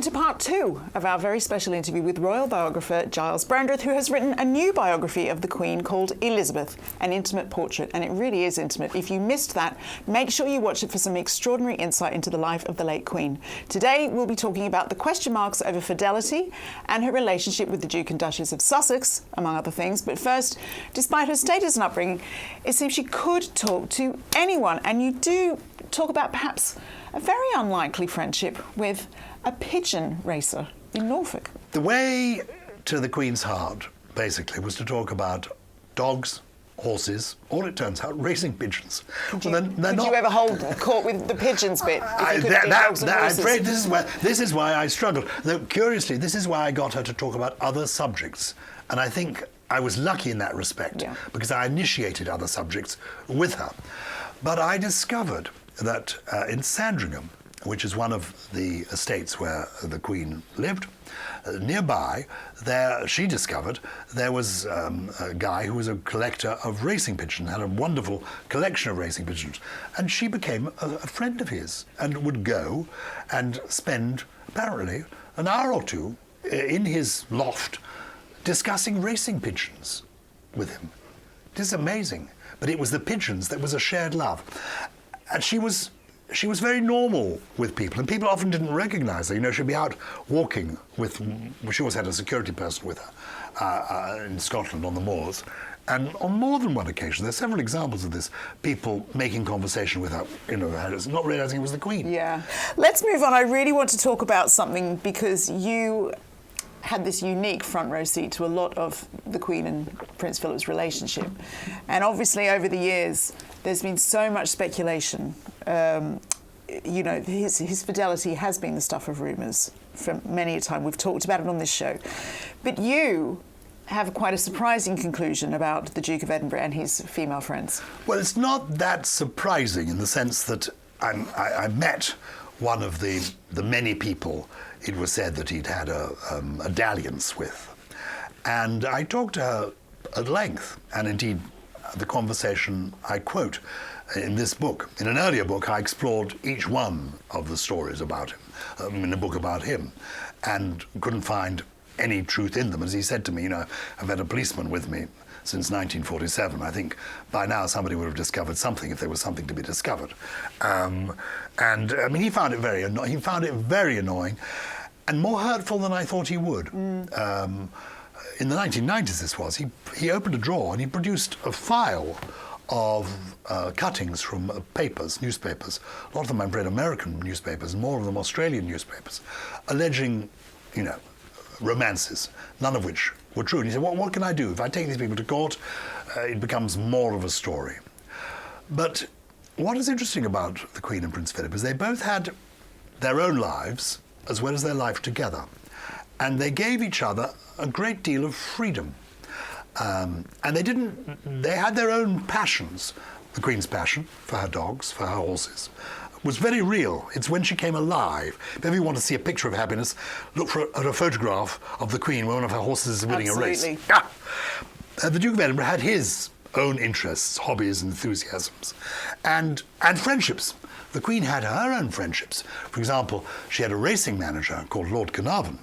to part 2 of our very special interview with royal biographer Gyles Brandreth, who has written a new biography of the Queen called Elizabeth, an intimate portrait, and it really is intimate. If you missed that, make sure you watch it for some extraordinary insight into the life of the late Queen. Today we'll be talking about the question marks over fidelity and her relationship with the Duke and Duchess of Sussex, among other things. But first, despite her status and upbringing, it seems she could talk to anyone, and you do talk about perhaps a very unlikely friendship with a pigeon racer in Norfolk. The way to the Queen's heart, basically, was to talk about dogs, horses, or it turns out, racing pigeons. Could you ever hold court with the pigeons bit? I'm afraid this is why I struggled. Though, curiously, this is why I got her to talk about other subjects. And I think I was lucky in that respect, because I initiated other subjects with her. But I discovered that in Sandringham, which is one of the estates where the Queen lived, nearby, she discovered there was a guy who was a collector of racing pigeons, had a wonderful collection of racing pigeons, and she became a friend of his and would go and spend, apparently, an hour or two in his loft discussing racing pigeons with him. It is amazing. But it was the pigeons that was a shared love. And she was very normal with people, and people often didn't recognize her. You know, she'd be out walking with, she always had a security person with her in Scotland on the moors. And on more than one occasion, there's several examples of this, people making conversation with her, you know, not realizing it was the Queen. Yeah. Let's move on. I really want to talk about something, because you had this unique front row seat to a lot of the Queen and Prince Philip's relationship. And obviously over the years, there's been so much speculation. You know, his fidelity has been the stuff of rumours for many a time. We've talked about it on this show. But you have quite a surprising conclusion about the Duke of Edinburgh and his female friends. Well, it's not that surprising in the sense that I met one of the many people it was said that he'd had a dalliance with. And I talked to her at length, and indeed the conversation I quote in this book. In an earlier book, I explored each one of the stories about him, in a book about him, and couldn't find any truth in them. As he said to me, you know, I've had a policeman with me since 1947. I think by now somebody would have discovered something if there was something to be discovered. And I mean, he found it very annoying and more hurtful than I thought he would. In the 1990s this was, he opened a drawer and he produced a file of cuttings from newspapers. A lot of them, I'm afraid, American newspapers, and more of them Australian newspapers, alleging, you know, romances, none of which were true. And he said, what can I do? If I take these people to court, it becomes more of a story. But what is interesting about the Queen and Prince Philip is they both had their own lives as well as their life together. And they gave each other a great deal of freedom. And they had their own passions. The Queen's passion for her dogs, for her horses, was very real. It's when she came alive. If ever you want to see a picture of happiness, look at a photograph of the Queen when one of her horses is winning a race. The Duke of Edinburgh had his own interests, hobbies, enthusiasms, and friendships. The Queen had her own friendships. For example, she had a racing manager called Lord Carnarvon,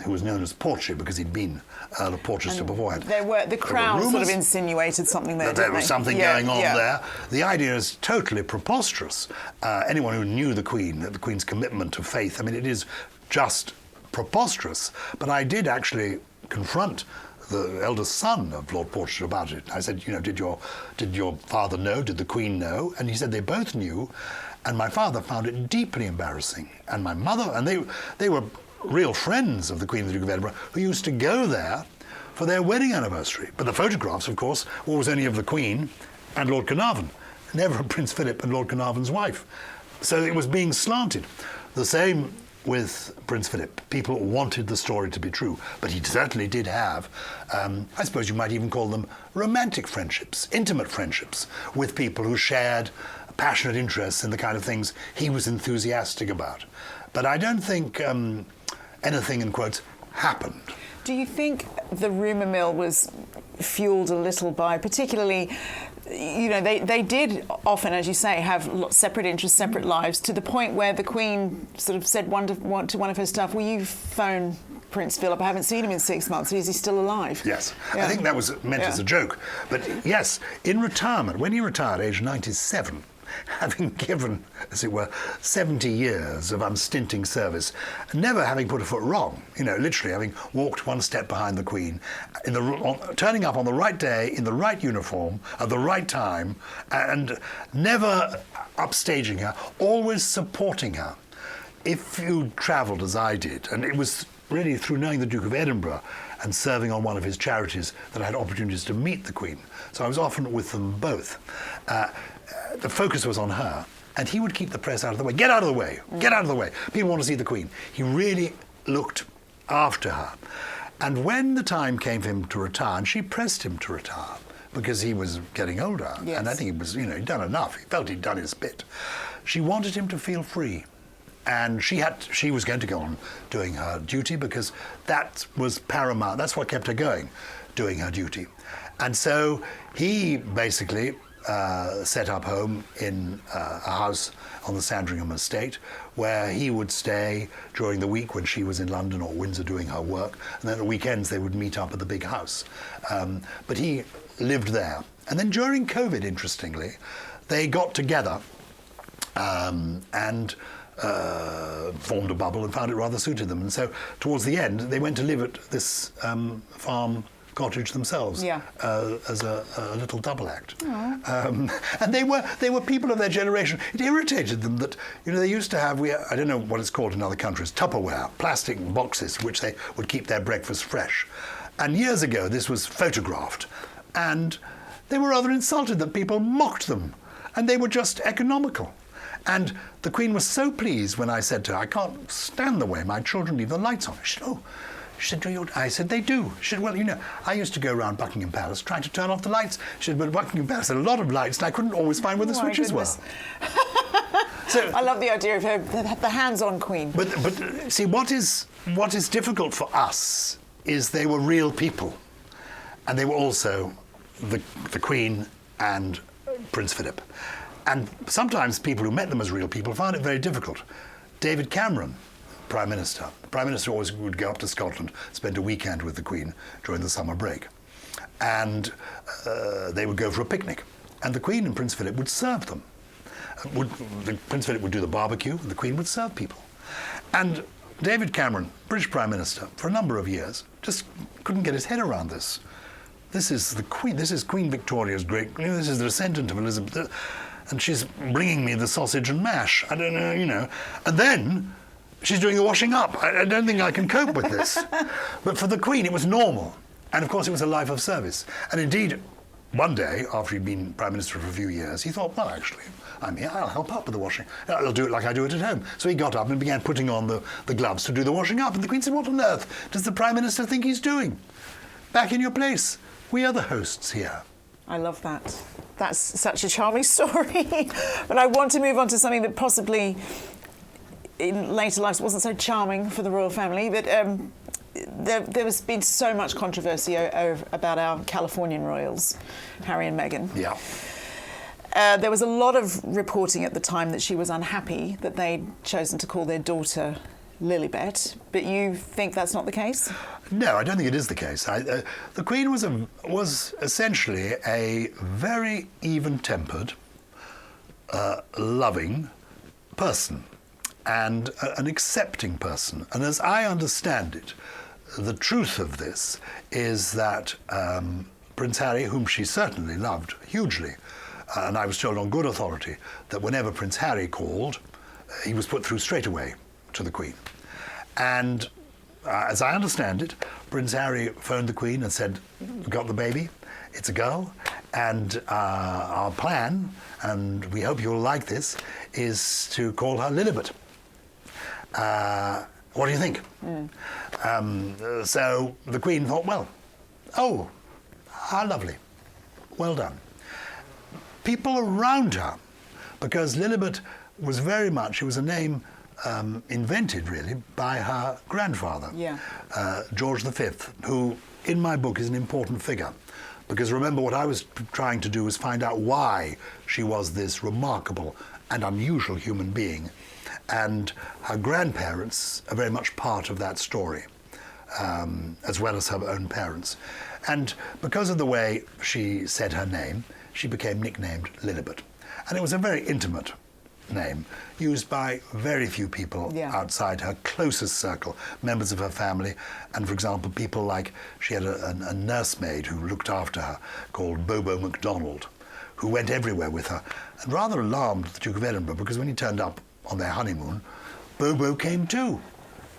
who was known as Portray because he'd been Earl of Portchester beforehand. The Crown sort of insinuated something there, there was something going on there. The idea is totally preposterous. Anyone who knew the Queen's commitment to faith, I mean, it is just preposterous. But I did actually confront the eldest son of Lord Portchester about it. I said, you know, did your father know? Did the Queen know? And he said they both knew. And my father found it deeply embarrassing. And my mother, and they were real friends of the Queen and the Duke of Edinburgh, who used to go there for their wedding anniversary. But the photographs, of course, were always only of the Queen and Lord Carnarvon, never of Prince Philip and Lord Carnarvon's wife. So it was being slanted. The same with Prince Philip. People wanted the story to be true, but he certainly did have, I suppose you might even call them romantic friendships, intimate friendships, with people who shared passionate interests in the kind of things he was enthusiastic about. But I don't think anything, in quotes, happened. Do you think the rumour mill was fuelled a little by, particularly, they did often, as you say, have separate interests, separate lives, to the point where the Queen sort of said to one of her staff, will you phone Prince Philip? I haven't seen him in 6 months. Is he still alive? Yes. Yeah. I think that was meant as a joke. But yes, in retirement, when he retired, aged 97, having given, as it were, 70 years of unstinting service, never having put a foot wrong, literally having walked one step behind the Queen, turning up on the right day, in the right uniform, at the right time, and never upstaging her, always supporting her. If you travelled as I did, and it was really through knowing the Duke of Edinburgh and serving on one of his charities that I had opportunities to meet the Queen, so I was often with them both. The focus was on her, and he would keep the press out of the way. Get out of the way! Get out of the way! People want to see the Queen. He really looked after her. And when the time came for him to retire, and she pressed him to retire, because he was getting older, yes. and I think he was, he'd done enough. He felt he'd done his bit. She wanted him to feel free. And she was going to go on doing her duty, because that was paramount. That's what kept her going, doing her duty. And so he basically set up home in a house on the Sandringham estate, where he would stay during the week when she was in London or Windsor doing her work, and then at weekends they would meet up at the big house. But he lived there. And then during COVID, interestingly, they got together and formed a bubble and found it rather suited them. And so towards the end, they went to live at this farm cottage themselves, as a little double act. And they were people of their generation. It irritated them that they used to have, I don't know what it's called in other countries, Tupperware, plastic boxes which they would keep their breakfast fresh. And years ago this was photographed, and they were rather insulted that people mocked them, and they were just economical. And the Queen was so pleased when I said to her, I can't stand the way my children leave the lights on. She said, oh. She said, do you? I said, they do. She said, well, I used to go around Buckingham Palace trying to turn off the lights. She said, but Buckingham Palace had a lot of lights, and I couldn't always find where the switches were. So, I love the idea of her, the hands-on Queen. But see, what is difficult for us is they were real people, and they were also the Queen and Prince Philip. And sometimes people who met them as real people found it very difficult. David Cameron, Prime Minister. The Prime Minister always would go up to Scotland, spend a weekend with the Queen during the summer break. And they would go for a picnic. And the Queen and Prince Philip would serve them. Prince Philip would do the barbecue, and the Queen would serve people. And David Cameron, British Prime Minister, for a number of years, just couldn't get his head around this. This is the Queen. This is Queen Victoria's great. This is the descendant of Elizabeth. And she's bringing me the sausage and mash. I don't know, And then she's doing the washing up. I don't think I can cope with this. But for the Queen, it was normal. And of course, it was a life of service. And indeed, one day, after he'd been Prime Minister for a few years, he thought, well, actually, I'm here, I'll help out with the washing. I'll do it like I do it at home. So he got up and began putting on the gloves to do the washing up. And the Queen said, what on earth does the Prime Minister think he's doing? Back in your place. We are the hosts here. I love that. That's such a charming story. But I want to move on to something that possibly in later lives wasn't so charming for the royal family. But there has been so much controversy about our Californian royals, Harry and Meghan. Yeah. There was a lot of reporting at the time that she was unhappy that they'd chosen to call their daughter Lilibet, but you think that's not the case? No, I don't think it is the case. The Queen was essentially a very even-tempered, loving person and an accepting person. And as I understand it, the truth of this is that Prince Harry, whom she certainly loved hugely, and I was told on good authority that whenever Prince Harry called, he was put through straight away to the Queen. And as I understand it, Prince Harry phoned the Queen and said, "We got the baby, it's a girl, and our plan, and we hope you'll like this, is to call her Lilibet. What do you think?" So the Queen thought, well, oh, how lovely, well done. People around her, because Lilibet was very much, it was a name invented, really, by her grandfather, Yeah. George V, who, in my book, is an important figure. Because remember, what I was trying to do was find out why she was this remarkable and unusual human being. And her grandparents are very much part of that story, as well as her own parents. And because of the way she said her name, she became nicknamed Lilibet. And it was a very intimate name, used by very few people outside her closest circle, members of her family, and for example, people like, she had a nursemaid who looked after her called Bobo MacDonald, who went everywhere with her, and rather alarmed the Duke of Edinburgh, because when he turned up on their honeymoon, Bobo came too.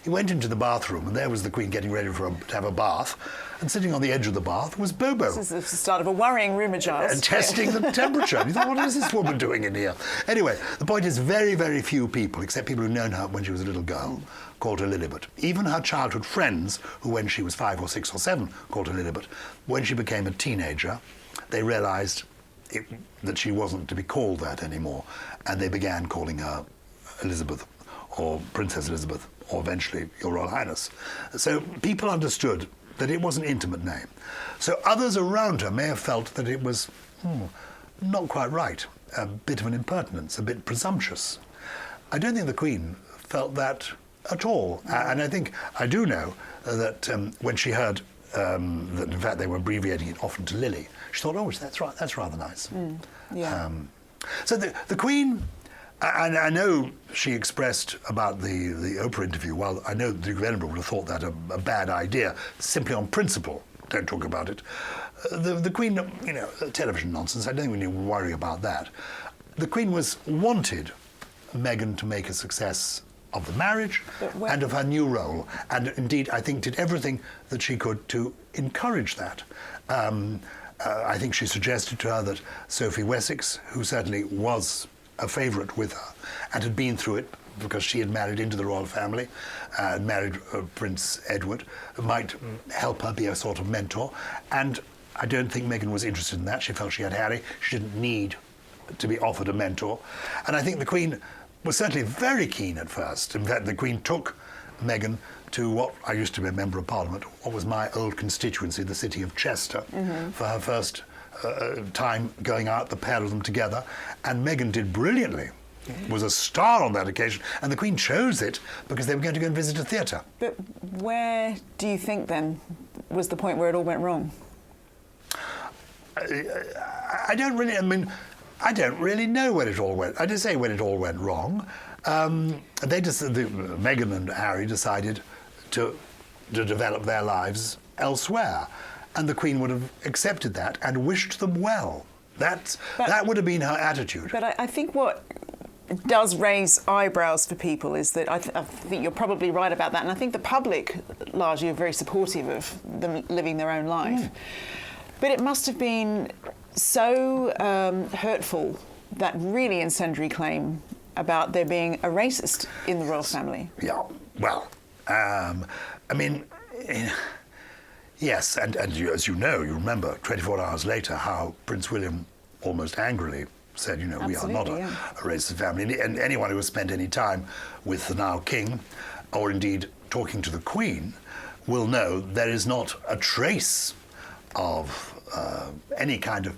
He went into the bathroom, and there was the Queen getting ready to have a bath, and sitting on the edge of the bath was Bobo. This is the start of a worrying rumour, Gyles. And testing the temperature. And you thought, what is this woman doing in here? Anyway, the point is very, very few people, except people who'd known her when she was a little girl, called her Lilibet. Even her childhood friends, who when she was 5 or 6 or 7 called her Lilibet, when she became a teenager, they realised that she wasn't to be called that anymore, and they began calling her Elizabeth, or Princess Elizabeth, or eventually Your Royal Highness. So people understood that it was an intimate name. So others around her may have felt that it was not quite right, a bit of an impertinence, a bit presumptuous. I don't think the Queen felt that at all. And I do know that when she heard that in fact they were abbreviating it often to Lily, she thought, oh, that's right, that's rather nice. So the Queen, and I know she expressed about the Oprah interview, while I know the Duke of Edinburgh would have thought that a bad idea, simply on principle, don't talk about it. The Queen, television nonsense, I don't think we need to worry about that. The Queen wanted Meghan to make a success of the marriage and of her new role, and indeed I think did everything that she could to encourage that. I think she suggested to her that Sophie Wessex, who certainly was a favourite with her and had been through it because she had married into the royal family and married Prince Edward, might help her be a sort of mentor. And I don't think Meghan was interested in that. She felt she had Harry. She didn't need to be offered a mentor. And I think the Queen was certainly very keen at first. In fact, the Queen took Meghan to what I used to be a member of Parliament, what was my old constituency, the city of Chester, for her first time going out, the pair of them together. And Meghan did brilliantly, was a star on that occasion. And the Queen chose it because they were going to go and visit a theatre. But where do you think, then, was the point where it all went wrong? I don't really know when it all went. I just say when it all went wrong. Meghan and Harry decided to develop their lives elsewhere, and the Queen would have accepted that and wished them well. That would have been her attitude. But I think what does raise eyebrows for people is that I think you're probably right about that, and I think the public largely are very supportive of them living their own life. But it must have been so hurtful, that really incendiary claim about there being a racist in the royal family. Yeah, well, yes, and as you know, you remember 24 hours later how Prince William almost angrily said, we are not a racist family. And anyone who has spent any time with the now king, or indeed talking to the Queen, will know there is not a trace of any kind of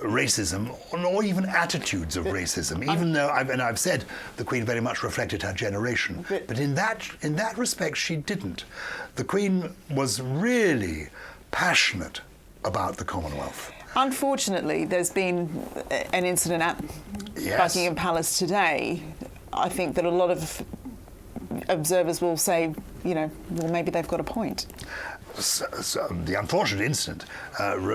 racism, or even attitudes of racism, even though I've said the Queen very much reflected her generation, but in that respect she didn't. The Queen was really passionate about the Commonwealth. Unfortunately, there's been an incident at Buckingham Palace today. I think that a lot of observers will say, well, maybe they've got a point. So the unfortunate incident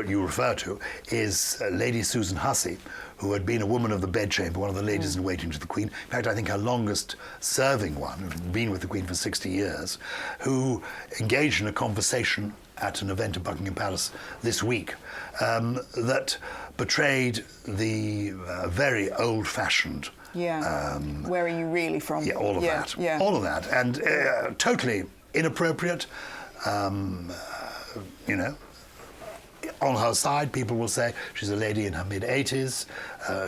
you refer to is Lady Susan Hussey, who had been a woman of the bedchamber, one of the ladies in waiting to the Queen. In fact, I think her longest serving one, who'd been with the Queen for 60 years, who engaged in a conversation at an event at Buckingham Palace this week that betrayed the very old-fashioned where are you really from? Yeah, all of that. Yeah. All of that. And totally inappropriate. On her side, people will say she's a lady in her mid-80s.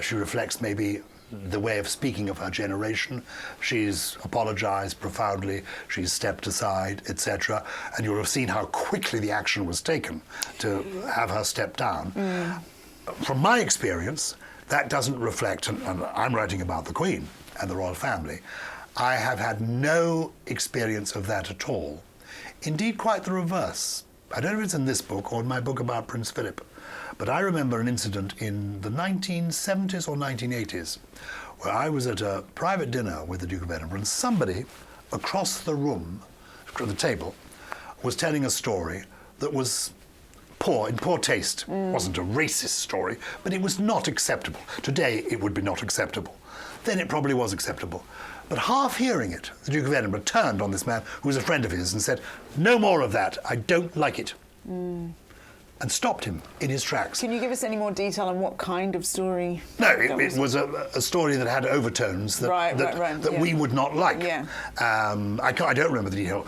She reflects maybe the way of speaking of her generation. She's apologised profoundly, she's stepped aside, etc. And you'll have seen how quickly the action was taken to have her step down. From my experience, that doesn't reflect, and I'm writing about the Queen and the royal family, I have had no experience of that at all. Indeed, quite the reverse. I don't know if it's in this book or in my book about Prince Philip, but I remember an incident in the 1970s or 1980s where I was at a private dinner with the Duke of Edinburgh, and somebody across the room, across the table, was telling a story that was poor, in poor taste. It wasn't a racist story, but it was not acceptable. Today it would be not acceptable. Then it probably was acceptable. But half hearing it, the Duke of Edinburgh turned on this man who was a friend of his and said, "No more of that, I don't like it." And stopped him in his tracks. Can you give us any more detail on what kind of story? No, it was a story that had overtones that we would not like. Yeah. I don't remember the detail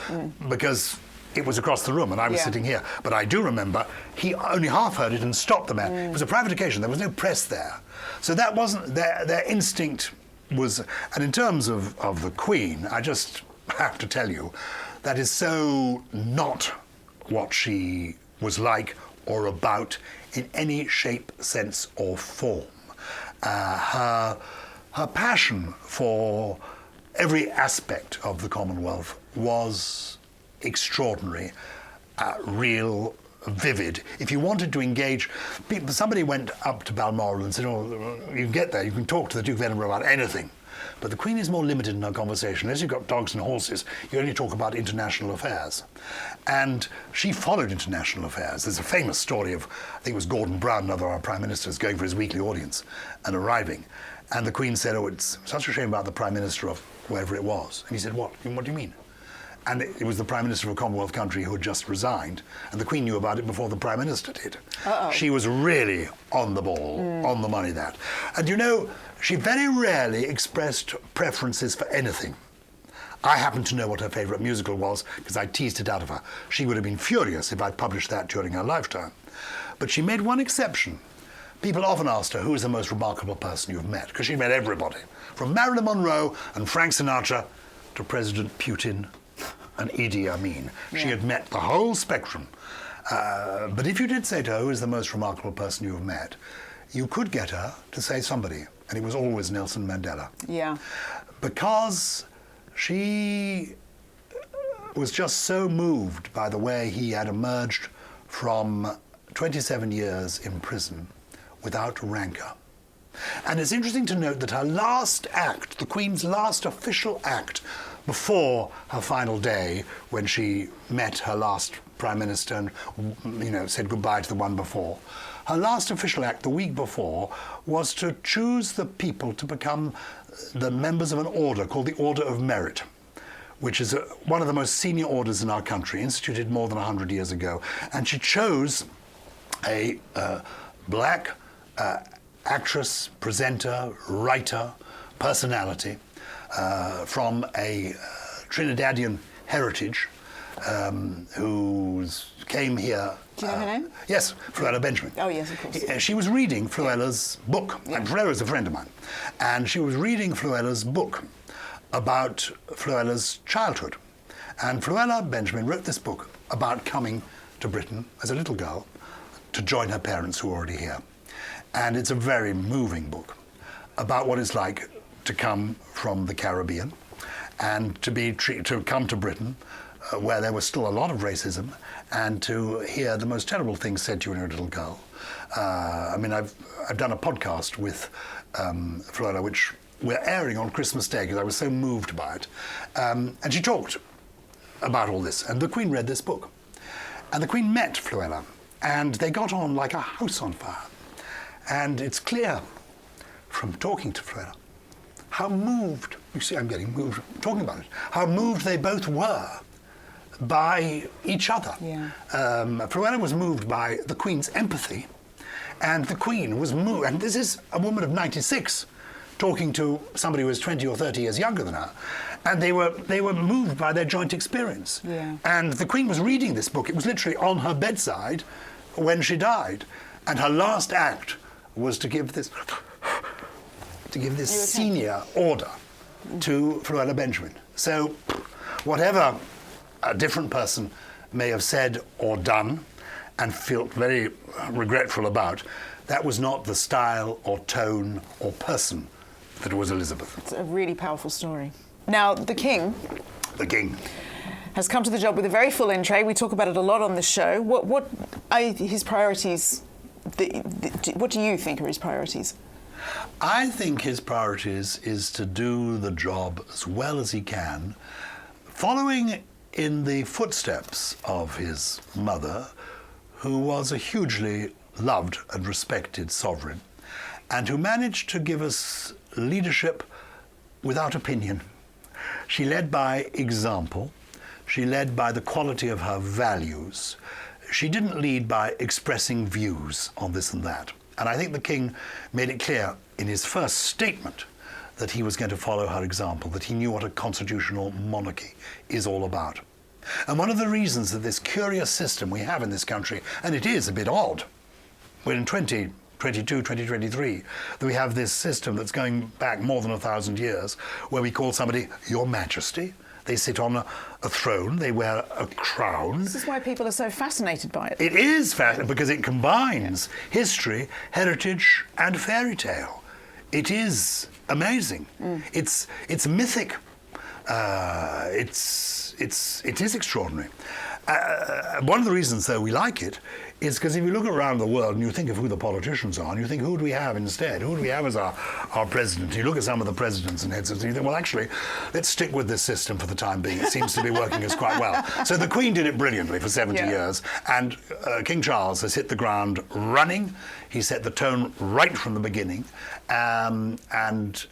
because it was across the room and I was sitting here. But I do remember he only half heard it and stopped the man. It was a private occasion. There was no press there. So that wasn't their instinct was. And in terms of the Queen, I just have to tell you, that is so not what she was like or about in any shape, sense or form. Her passion for every aspect of the Commonwealth was extraordinary, real, vivid. If you wanted to engage people, somebody went up to Balmoral and said, "Oh, you can get there, you can talk to the Duke of Edinburgh about anything." But the Queen is more limited in her conversation. As you've got dogs and horses, you only talk about international affairs. And she followed international affairs. There's a famous story of, I think it was Gordon Brown, another of our prime ministers, going for his weekly audience and arriving. And the Queen said, "Oh, it's such a shame about the prime minister of wherever it was." And he said, "What? What do you mean?" And it was the prime minister of a Commonwealth country who had just resigned, and the Queen knew about it before the prime minister did. She was really on the ball, on the money that. And you know, she very rarely expressed preferences for anything. I happen to know what her favourite musical was because I teased it out of her. She would have been furious if I'd published that during her lifetime. But she made one exception. People often asked her, "Who is the most remarkable person you've met?" Because she met everybody, from Marilyn Monroe and Frank Sinatra to President Putin and Idi Amin. She had met the whole spectrum. But if you did say to her, "Who is the most remarkable person you have met?" you could get her to say somebody, and it was always Nelson Mandela. Yeah. Because she was just so moved by the way he had emerged from 27 years in prison without rancour. And it's interesting to note that her last act, the Queen's last official act, before her final day, when she met her last Prime Minister and, you know, said goodbye to the one before, her last official act the week before was to choose the people to become the members of an order called the Order of Merit, which is one of the most senior orders in our country, instituted more than 100 years ago. And she chose a black actress, presenter, writer, personality from a Trinidadian heritage who came here. Do you know her name? Yes, Fluella Benjamin. Oh, yes, of course. She was reading Fluella's book, and Fluella's a friend of mine, and she was reading Fluella's book about Fluella's childhood. And Fluella Benjamin wrote this book about coming to Britain as a little girl to join her parents who were already here. And it's a very moving book about what it's like to come from the Caribbean and to come to Britain, where there was still a lot of racism, and to hear the most terrible things said to you when you're a little girl. I mean, I've done a podcast with Fluella, which we're airing on Christmas Day because I was so moved by it. And she talked about all this, and the Queen read this book. And the Queen met Fluella, and they got on like a house on fire. And it's clear from talking to Fluella how moved, you see I'm getting moved talking about it, how moved they both were by each other. Yeah. Fluella was moved by the Queen's empathy, and the Queen was moved, and this is a woman of 96 talking to somebody who was 20 or 30 years younger than her, and they were moved by their joint experience. Yeah. And the Queen was reading this book. It was literally on her bedside when she died, and her last act was to give this to give this senior order to Fruella Benjamin. So whatever a different person may have said or done and felt very regretful about, that was not the style or tone or person that was Elizabeth. It's a really powerful story. Now, the King has come to the job with a very full in tray. We talk about it a lot on the show. What are his priorities? What do you think are his priorities? I think his priorities is to do the job as well as he can, following in the footsteps of his mother, who was a hugely loved and respected sovereign, and who managed to give us leadership without opinion. She led by example. She led by the quality of her values. She didn't lead by expressing views on this and that. And I think the King made it clear in his first statement that he was going to follow her example, that he knew what a constitutional monarchy is all about. And one of the reasons that this curious system we have in this country, and it is a bit odd, we're in 2022, 2023, that we have this system that's going back more than 1,000 years, where we call somebody Your Majesty. They sit on a throne, they wear a crown. This is why people are so fascinated by it. It is fascinating because it combines history, heritage, and fairy tale. It is amazing. It's mythic. It is extraordinary. One of the reasons, though, we like it is because if you look around the world and you think of who the politicians are, and you think, who do we have instead? Who do we have as our president? You look at some of the presidents and heads, and you think, well, actually, let's stick with this system for the time being. It seems to be working us quite well. So the Queen did it brilliantly for 70 years, and King Charles has hit the ground running. He set the tone right from the beginning, and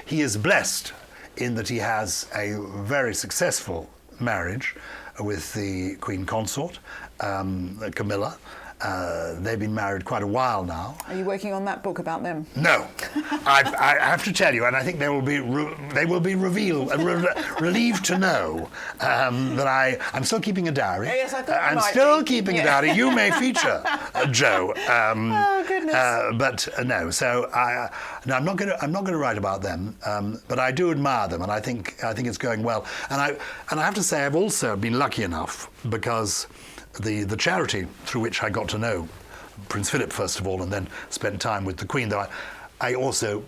he is blessed in that he has a very successful marriage with the Queen Consort, Camilla. They've been married quite a while now. Are you working on that book about them? No. I have to tell you, and I think they will be revealed, relieved to know that I'm still keeping a diary. Oh, yes, I thought I'm still keeping a diary. You may feature Joe. Oh goodness. But no. So I'm not going to write about them. But I do admire them, and I think it's going well. And I have to say, I've also been lucky enough because the charity through which I got to know Prince Philip, first of all, and then spent time with the Queen, though I also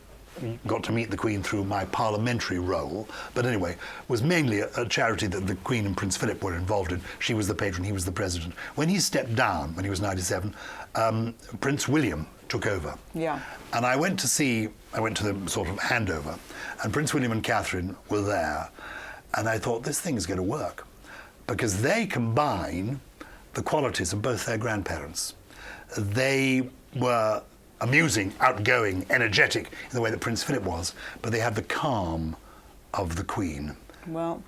got to meet the Queen through my parliamentary role, but anyway, was mainly a charity that the Queen and Prince Philip were involved in. She was the patron, he was the president. When he stepped down, when he was 97, Prince William took over. Yeah. And I went to the sort of handover, and Prince William and Catherine were there, and I thought, this thing is going to work, because they combine the qualities of both their grandparents. They were amusing, outgoing, energetic in the way that Prince Philip was, but they had the calm of the Queen. Well,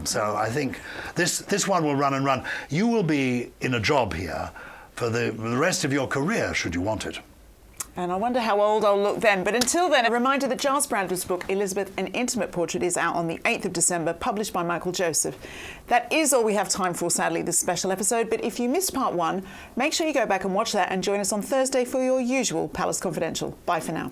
so I think this one will run and run. You will be in a job here for the rest of your career, should you want it. And I wonder how old I'll look then. But until then, a reminder that Gyles Brandreth's book, Elizabeth, An Intimate Portrait, is out on the 8th of December, published by Michael Joseph. That is all we have time for, sadly, this special episode. But if you missed part one, make sure you go back and watch that and join us on Thursday for your usual Palace Confidential. Bye for now.